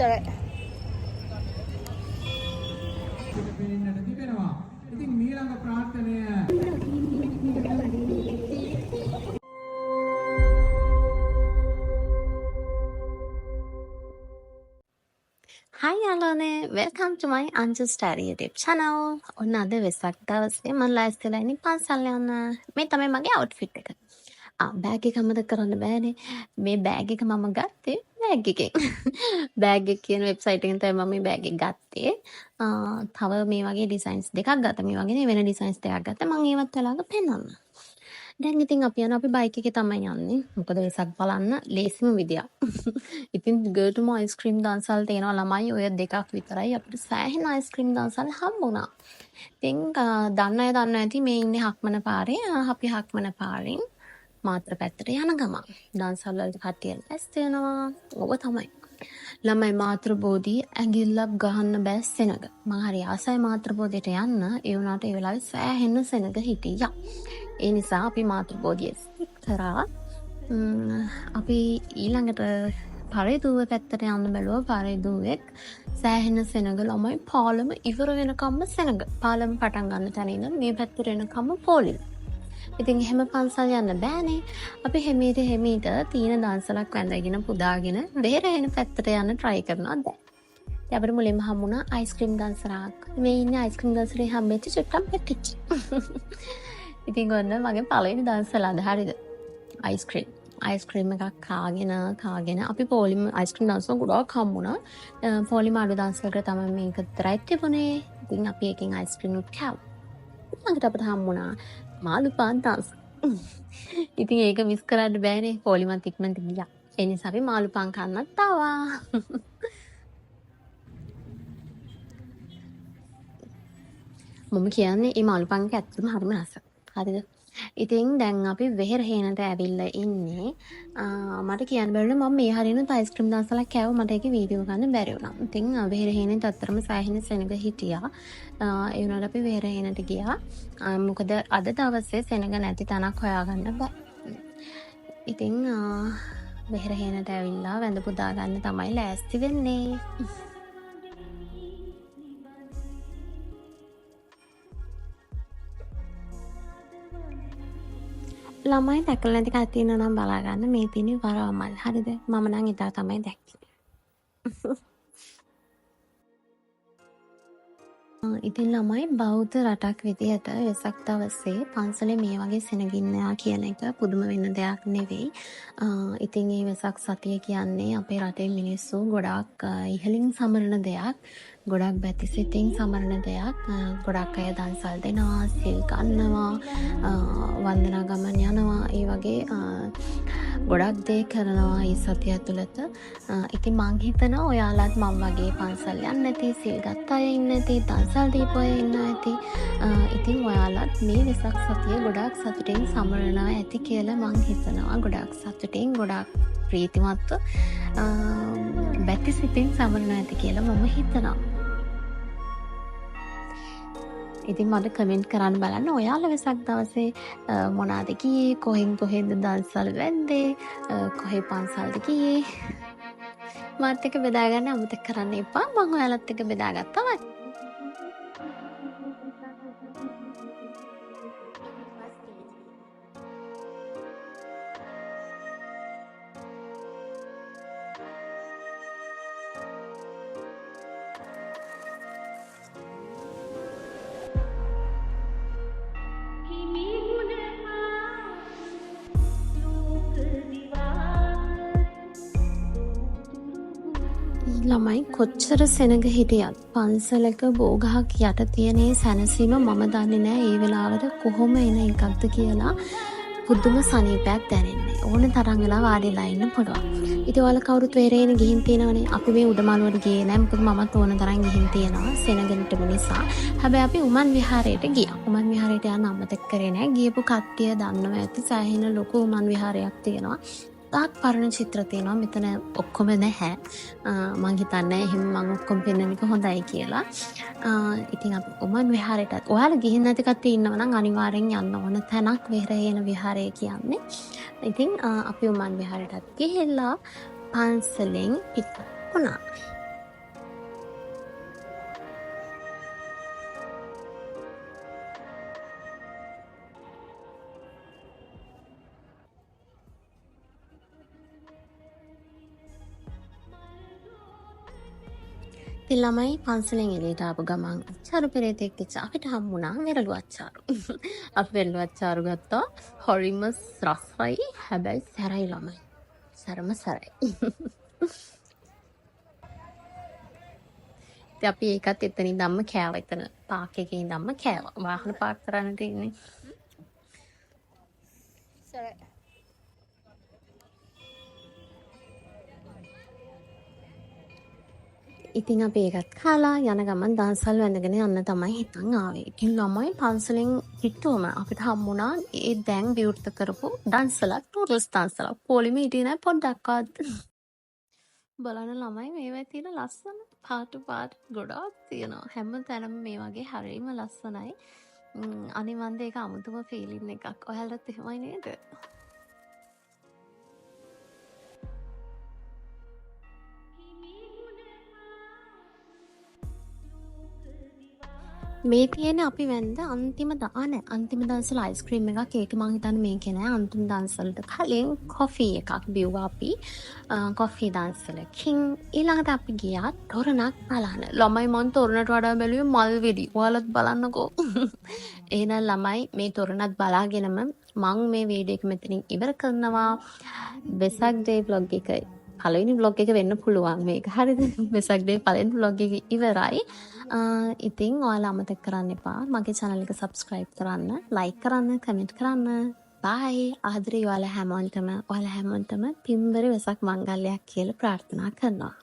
එච්චරයි. පෙනෙන්නට තිබෙනවා. ඉතින් ඊළඟ ප්‍රාර්ථනය Hi යාළුවනේ, welcome to my Anju Study YouTube channel. ඔන්න අද වෙසක් දවසේ මම ලෑස්තිලා ඉන්නේ පන්සල් යන්න. මේ තමයි මගේ outfit එක. බෑග් එක අමතක කරන්න බෑනේ. මේ බෑග් එක මම ගත්තේ බෑග් එකෙන්. බෑග් එක කියන වෙබ්සයිට් එකෙන් තමයි මම මේ බෑග් එක ගත්තේ. තව මේ වගේ ඩිසයින්ස් දෙකක් ගත්තා. මේ වගේ නේ වෙන ඩිසයින්ස් දෙකක් ගත්තා. මම ඒවත් ඔයාලට පෙන්නන්න. දැන් ඉතින් අපි යනවා අපි බයික් එකේ තමයි යන්නේ. මොකද වෙසක් බලන්න ලේසිම විදියක්. ඉතින් ගර්ටුම අයිස්ක්‍රීම් දන්සල් තියෙනවා ළමයි ඔය දෙකක් විතරයි අපිට සෑහෙන අයිස්ක්‍රීම් දන්සල් හම්බුණා. ඉතින් දන්න අය දන්නවා ඇති මේ ඉන්නේ හක්මන පාරේ. අපි හක්මන පාරෙන් මාත්‍ර පැත්තට යන ගමන්. දන්සල් වලට කට්ටිය ඇස්ත වෙනවා. ඕක තමයි. ළමයි මාත්‍ර බෝධි ඇඟිල්ලක් ගහන්න බෑ සෙනග. මම හරි ආසයි මාත්‍ර බෝධියට යන්න. ඒ වුණාට ඒ වෙලාවේ සෑහෙන සෙනග හිටියා. ඒ නිසා අපි මාතෘ බෝධිය ස්ටික් කරා. අපි ඊළඟට පරේදුව පැත්තට යන්න බැලුවා. පරේදුවෙක් සෑහෙන සෙනග ළමයි පාලම ඉවර වෙනකම්ම සෙනග. පාලම පටන් ගන්න තැන ඉඳන් මේ පැත්තට එනකම්ම පොලිල්. ඉතින් එහෙම පන්සල් යන්න බෑනේ. අපි හිමීට තීන දන්සලක් වැඳගෙන පුදාගෙන බේරෙන පැත්තට යන්න try කරනවා දැන්. ඉතින් අපිට මුලින්ම හම්බුණා අයිස්ක්‍රීම් දන්සලක්. මේ ඉන්නේ අයිස්ක්‍රීම් දන්සලේ හම්බෙච්ච චුට්ටක් පෙට්ටිච්ච. ඉතින් ඔන්න මගේ පළවෙනි දන්සල අද හරිද අයිස්ක්‍රීම් එකක් කාගෙන අපි පොලිම අයිස්ක්‍රීම් දන්සල ගොඩාක් හම්බුණා. පොලිම අඩු දන්සලකට තමයි මේක විතරයි තිබුණේ. ඉතින් අපි එකෙන් අයිස්ක්‍රීම් උත් කෑවා. ඊළඟට අපිට හම්බුණා මාළුපාන් දන්සල. ඉතින් ඒක මිස් කරන්න බෑනේ. පොලිමත් ඉක්මනට ගියා. ඒ නිසා අපි මාළුපාන් කන්නත් ආවා. මම කියන්නේ මේ මාළුපාන් එක ඇත්තටම හරිම රසයි. හරිද? ඉතින් දැන් අපි වෙහෙරහේනට ඇවිල්ලා ඉන්නේ. මට කියන්න බැරිනේ මම මේ හරියන අයිස්ක්‍රීම් දන්සලක් කෑවා මට ඒකේ වීඩියෝ ගන්න බැරි වුණා. ඉතින් වෙහෙරහේනෙත් අත්‍තරම සෑහෙන සෙනග හිටියා. ඒ වුණාට අපි වෙහෙරහේනට ගියා. මොකද අද දවසේ සෙනග නැති තැනක් හොයාගන්න බෑ. ඉතින් වෙහෙරහේනට ඇවිල්ලා වැඳ පුදා ගන්න තමයි ලෑස්ති වෙන්නේ. ළමයි දැකලා නැති කට්ටිය ඉන්නවා නම් බලා ගන්න මේ තියෙන වරවමල්. හරිද? මම නම් ඉදා තමයි දැක්කේ. ඉතින් ළමයි බෞද්ධ රටක් විදිහට වෙසක් දවසේ පන්සලේ මේ වගේ සෙනගින්නවා කියන එක පුදුම වෙන දෙයක් නෙවෙයි. ඉතින් මේ වෙසක් සතිය කියන්නේ අපේ රටේ මිනිස්සු ගොඩාක් ඉහළින් සමරන දෙයක්. ගොඩක් බැතිසිතින් සමරන දෙයක්. ගොඩක් අය දන්සල් දෙනවා, සිල් ගන්නවා, වන්දනා ගමන් යනවා. ඒ වගේ ගොඩක් දේ කරනවා මේ සතිය ඇතුළත. ඉතින් මං හිතනවා ඔයාලත් මම වගේ පන්සල් යන්නේ නැති, සිල් ගත්ත අය ඉන්නේ නැති, දන්සල් දීපු අය ඉන්නවා ඇති. ඉතින් ඔයාලත් මේ වෙසක් සතිය ගොඩක් සතුටින් සමරනවා ඇති කියලා මං හිතනවා. ගොඩක් සතුටින් ගොඩක් ප්‍රීතිමත්ව බැතිසිතින් සමරනවා ඇති කියලා මම හිතනවා. ඉතින් මට කමෙන්ට් කරන්න බලන්න ඔයාලා වෙසක් දවසේ මොනවාද ගියේ, කොහෙන්ද දන්සල් වැන්දේ, කොහේ පන්සල්ද ගියේ. මාත් එක්ක බෙදා ගන්න අමතක කරන්න එපා. මම ඔයාලත් එක්ක බෙදාගත්තා වයි. ළමයි කොච්චර සෙනග හිටියත් පන්සලක බෝගහක් යට තියෙන සැනසීම මම දන්නේ නෑ ඒ වෙලාවට කොහොම එන එකක්ද කියලා. පුදුම සනීපයක් දැනෙන්නේ. ඕන තරම් වෙලා වාඩිලා ඉන්න පුළුවන්. ඉතින් ඔයාලා කවුරුත් වෙරේන ගිහින් තියෙනවනේ. අපි මේ උඩමාළුවට ගියේ නෑ. මොකද මමත් ඕන තරම් ගිහින් තියෙනවා සෙනගෙනට නිසා. හැබැයි අපි උමන් විහාරයට ගියා. උමන් විහාරයට යන්න අමතක කරේ නෑ. ගියපු කට්ටිය දන්නවා ඇති සෑහෙන ලොකු උමන් විහාරයක් තියෙනවා. තාක් පරණ චිත්‍ර තියෙනවා. මෙතන ඔක්කොම නැහැ. මං හිතන්නේ එහෙම මං ඔක්කොම පෙන්වන්න එක හොඳයි කියලා. ඉතින් අපි උමන් විහාරයටත් ඔයාලා ගිහින් නැති කට්ටිය ඉන්නවා නම් අනිවාර්යෙන් යන්න ඕන තැනක් වෙරේන විහාරය කියන්නේ. ඉතින් අපි උමන් විහාරයටත් ගිහිල්ලා පන්සලෙන් පිට වුණා. ඉතින් ළමයි පන්සලෙන් එළියට ආපු ගමන් අච්චාරු පෙරේතෙක් එක්ක අපිට හම්බුණා වෙරළු අච්චාරු. අපි වෙරළු අච්චාරු ගත්තා. හොරිම රසයි. හැබැයි සැරයි ළමයි. සැරම සැරයි. ඉතින් අපි ඒකත් එතනින් ඉඳන්ම කෑවා. එතන පාක් එකේ ඉඳන්ම කෑවා. වාහන පාක් කරන්න තියෙන්නේ. ඉතින් අපි ඒකත් කාලා යන ගමන් දන්සල් වැඳගෙන යන්න තමයි හිතන් ආවේ. ඉතින් ළමයි පන්සලෙන් හිටුවම අපිට හම්බුණා ඒ දැන් විවෘත කරපු දන්සලක් ටූරිස්ට් දන්සලක්. පොලිමේ හිටියේ නැහැ පොඩ්ඩක්වත්. බලන්න ළමයි මේවා තියෙන ලස්සන පාට ගොඩාක් තියෙනවා. හැම තැනම මේ වගේ හරියම ලස්සනයි. අනේ මන්ද ඒක අමුතුම ෆීලින් එකක්. ඔයාලටත් එහෙමයි නේද? මේ තියෙන අපි වැන්ද අන්තිම අන්තිම දන්සල අයිස්ක්‍රීම් එකක්. ඒක මං හිතන්නේ මේකේ නෑ. අන්තිම දන්සලට කලින් කොෆි එකක් බිව්වා අපි. කොෆි දන්සලකින් ඊළඟට අපි ගියා තොරණක් බලන්න. ළමයි මං තොරණට වඩා බැලුවේ මල් වෙඩි. ඔයාලත් බලන්නකෝ. එහෙනම් ළමයි මේ තොරණත් බලාගෙනම මං මේ වීඩියෝ එක මෙතනින් ඉවර කරනවා. වෙසක් ඩේ vlog එක පළවෙනි vlog එක වෙන්න පුළුවන් මේක. හරිද? වෙසක් ඩේ පළවෙනි vlog එක ඉවරයි. ඉතින් ඔයාලා අමතක කරන්න එපා මගේ channel එක subscribe කරන්න, like කරන්න, comment කරන්න. bye. ආදරේ ඔයාලා හැමෝටම පින්බර වෙසක් මංගල්‍යයක් කියලා ප්‍රාර්ථනා කරනවා.